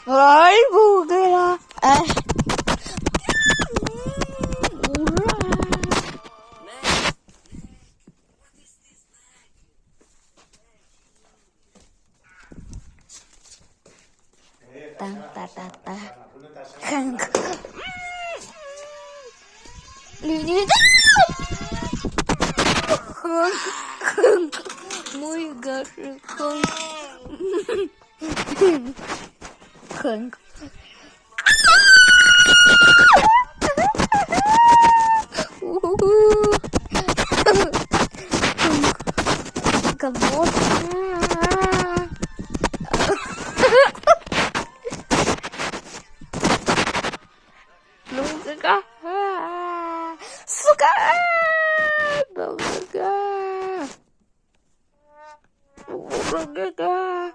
아이고, 그라. 땅따따따. 리리다. 뭐이가 큰 cái bố luôn cái suka luôn cái